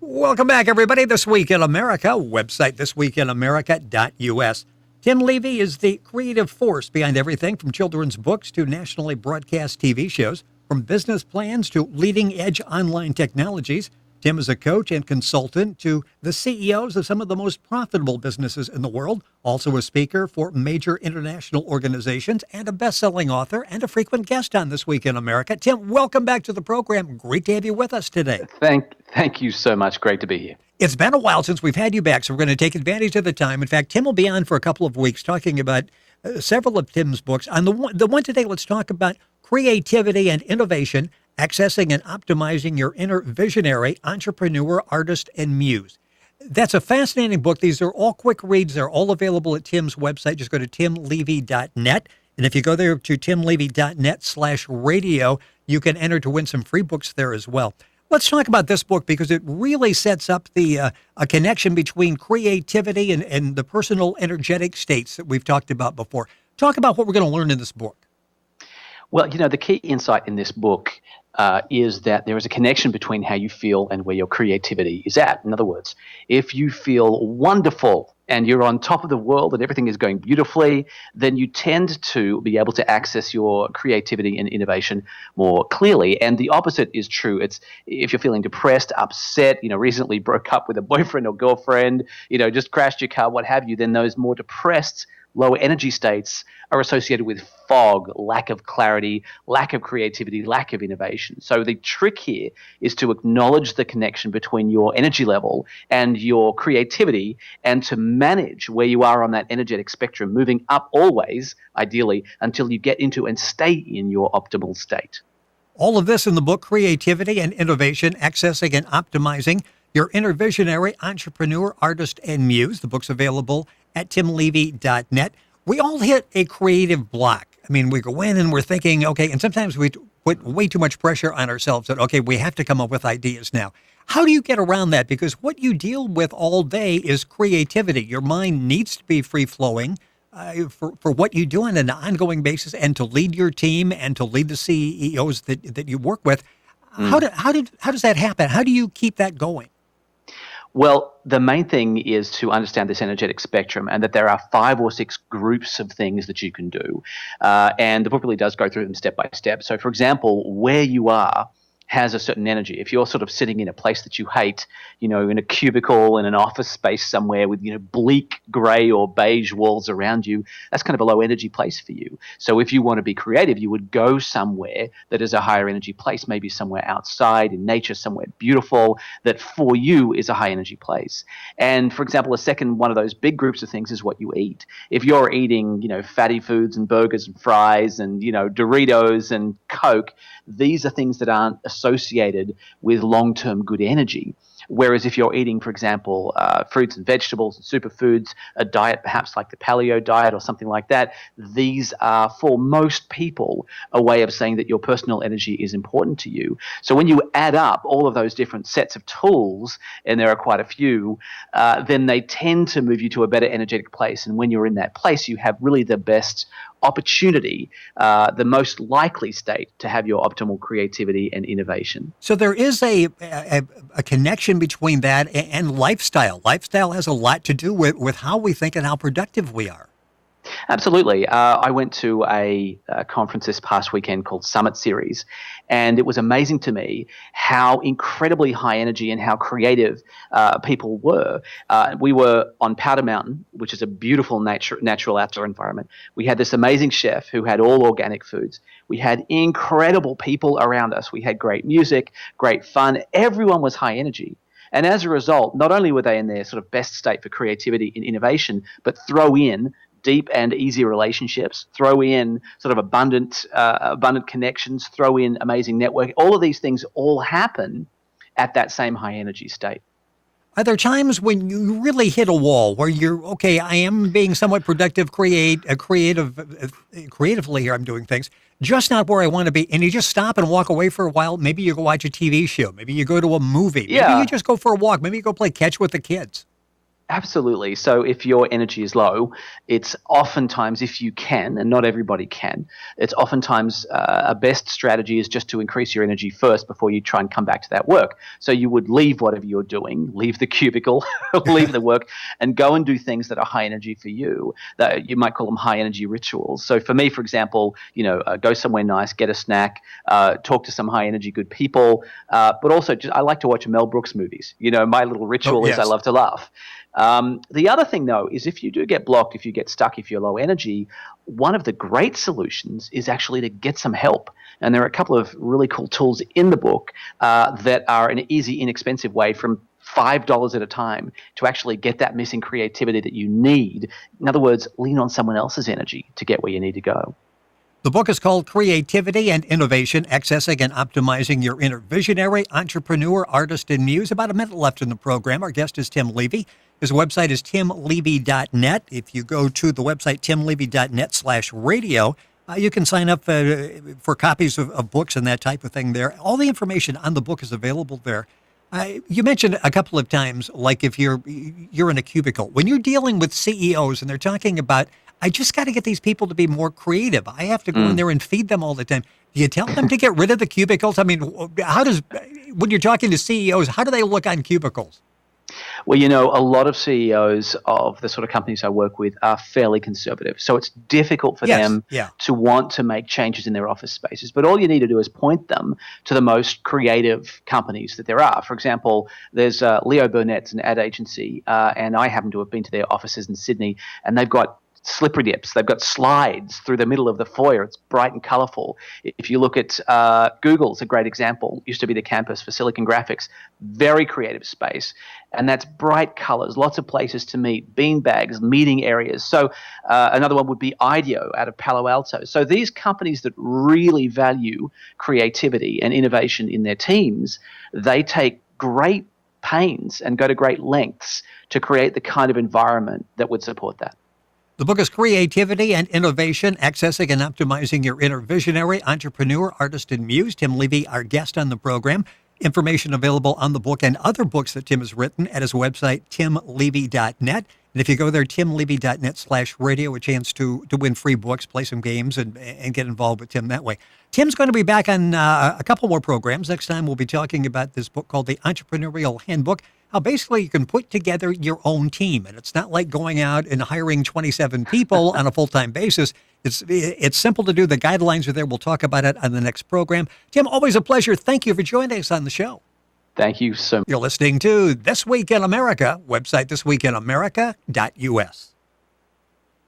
Welcome back, everybody. This Week in America, website thisweekinamerica.us. Tim Levy is the creative force behind everything from children's books to nationally broadcast TV shows, from business plans to leading-edge online technologies. Tim is a coach and consultant to the CEOs of some of the most profitable businesses in the world, also a speaker for major international organizations, and a best-selling author and a frequent guest on This Week in America. Tim, welcome back to the program. Great to have you with us today. Thank you so much. Great to be here. It's been a while since we've had you back, so we're going to take advantage of the time. In fact, Tim will be on for a couple of weeks talking about several of Tim's books. On the one today, let's talk about creativity and innovation, accessing and optimizing your inner visionary, entrepreneur, artist, and muse. That's a fascinating book. These are all quick reads. They're all available at Tim's website. Just go to timlevy.net. And if you go there to timlevy.net/radio, you can enter to win some free books there as well. Let's talk about this book because it really sets up a connection between creativity and the personal energetic states that we've talked about before. Talk about what we're going to learn in this book. Well, the key insight in this book is that there is a connection between how you feel and where your creativity is at. In other words, if you feel wonderful and you're on top of the world and everything is going beautifully, then you tend to be able to access your creativity and innovation more clearly. And the opposite is true. It's if you're feeling depressed, upset, recently broke up with a boyfriend or girlfriend, just crashed your car, what have you, then those more depressed, lower energy states are associated with fog, lack of clarity, lack of creativity, lack of innovation. So the trick here is to acknowledge the connection between your energy level and your creativity and to manage where you are on that energetic spectrum, moving up always, ideally, until you get into and stay in your optimal state. All of this in the book, Creativity and Innovation, Accessing and Optimizing Your Inner Visionary, Entrepreneur, Artist, and Muse. The book's available at timlevy.net. We all hit a creative block. I mean, we go in and we're thinking, okay, and sometimes we put way too much pressure on ourselves that, okay, we have to come up with ideas now. How do you get around that? Because what you deal with all day is creativity. Your mind needs to be free-flowing for what you do on an ongoing basis and to lead your team and to lead the CEOs that you work with. How does that happen? How do you keep that going? Well, the main thing is to understand this energetic spectrum and that there are 5 or 6 groups of things that you can do. And the book really does go through them step by step. So, for example, where you are has a certain energy. If you're sort of sitting in a place that you hate, in a cubicle in an office space somewhere with, bleak gray or beige walls around you, that's kind of a low energy place for you. So if you want to be creative, you would go somewhere that is a higher energy place, maybe somewhere outside in nature, somewhere beautiful that for you is a high energy place. And for example, a second one of those big groups of things is what you eat. If you're eating, fatty foods and burgers and fries and, Doritos and Coke, these are things that aren't associated with long-term good energy. Whereas if you're eating, for example, fruits and vegetables and superfoods, a diet perhaps like the paleo diet or something like that, these are for most people a way of saying that your personal energy is important to you. So when you add up all of those different sets of tools, and there are quite a few, then they tend to move you to a better energetic place. And when you're in that place, you have really the best opportunity, the most likely state to have your optimal creativity and innovation. So there is a connection between that and lifestyle. Lifestyle has a lot to do with how we think and how productive we are. Absolutely. I went to a conference this past weekend called Summit Series, and it was amazing to me how incredibly high energy and how creative people were. We were on Powder Mountain, which is a beautiful natural outdoor environment. We had this amazing chef who had all organic foods. We had incredible people around us. We had great music, great fun. Everyone was high energy. And as a result, not only were they in their sort of best state for creativity and innovation, but throw in deep and easy relationships, throw in sort of abundant connections, throw in amazing networking. All of these things all happen at that same high energy state. Are there times when you really hit a wall where you're, okay, I am being somewhat productive, creatively here, I'm doing things, just not where I want to be, and you just stop and walk away for a while? Maybe you go watch a TV show. Maybe you go to a movie. Maybe you just go for a walk. Maybe you go play catch with the kids. Absolutely. So if your energy is low, it's oftentimes, if you can, and not everybody can, it's oftentimes a best strategy is just to increase your energy first before you try and come back to that work. So you would leave whatever you're doing, leave the cubicle, leave the work, and go and do things that are high energy for you. That you might call them high energy rituals. So for me, for example, go somewhere nice, get a snack, talk to some high energy good people, but also I like to watch Mel Brooks movies. My little ritual is I love to laugh. The other thing, though, is if you do get blocked, if you get stuck, if you're low energy, one of the great solutions is actually to get some help. And there are a couple of really cool tools in the book that are an easy, inexpensive way from $5 at a time to actually get that missing creativity that you need. In other words, lean on someone else's energy to get where you need to go. The book is called Creativity and Innovation, Accessing and Optimizing Your Inner Visionary, Entrepreneur, Artist, and Muse. About a minute left in the program. Our guest is Tim Levy. His website is timlevy.net. If you go to the website timlevy.net/radio, you can sign up for copies of books and that type of thing there. All the information on the book is available there. You mentioned a couple of times, like if you're in a cubicle, when you're dealing with CEOs and they're talking about, I just got to get these people to be more creative. I have to go in there and feed them all the time. Do you tell them to get rid of the cubicles? I mean, when you're talking to CEOs, how do they look on cubicles? Well, a lot of CEOs of the sort of companies I work with are fairly conservative. So it's difficult for them to want to make changes in their office spaces. But all you need to do is point them to the most creative companies that there are. For example, there's Leo Burnett's an ad agency, and I happen to have been to their offices in Sydney, and they've got slippery dips. They've got slides through the middle of the foyer. It's bright and colorful. If you look at Google's a great example. Used to be the campus for Silicon Graphics. Very creative space. And that's bright colors, lots of places to meet, beanbags, meeting areas. So another one would be IDEO out of Palo Alto. So these companies that really value creativity and innovation in their teams, they take great pains and go to great lengths to create the kind of environment that would support that. The book is Creativity and Innovation, Accessing and Optimizing Your Inner Visionary, Entrepreneur, Artist, and Muse. Tim Levy, our guest on the program. Information available on the book and other books that Tim has written at his website, timlevy.net. And if you go there, timlevy.net/radio, a chance to win free books, play some games, and get involved with Tim that way. Tim's going to be back on a couple more programs. Next time, we'll be talking about this book called The Entrepreneurial Handbook, how basically you can put together your own team. And it's not like going out and hiring 27 people on a full-time basis. It's simple to do. The guidelines are there. We'll talk about it on the next program. Tim, always a pleasure. Thank you for joining us on the show. Thank you so much. You're listening to This Week in America, website thisweekinamerica.us.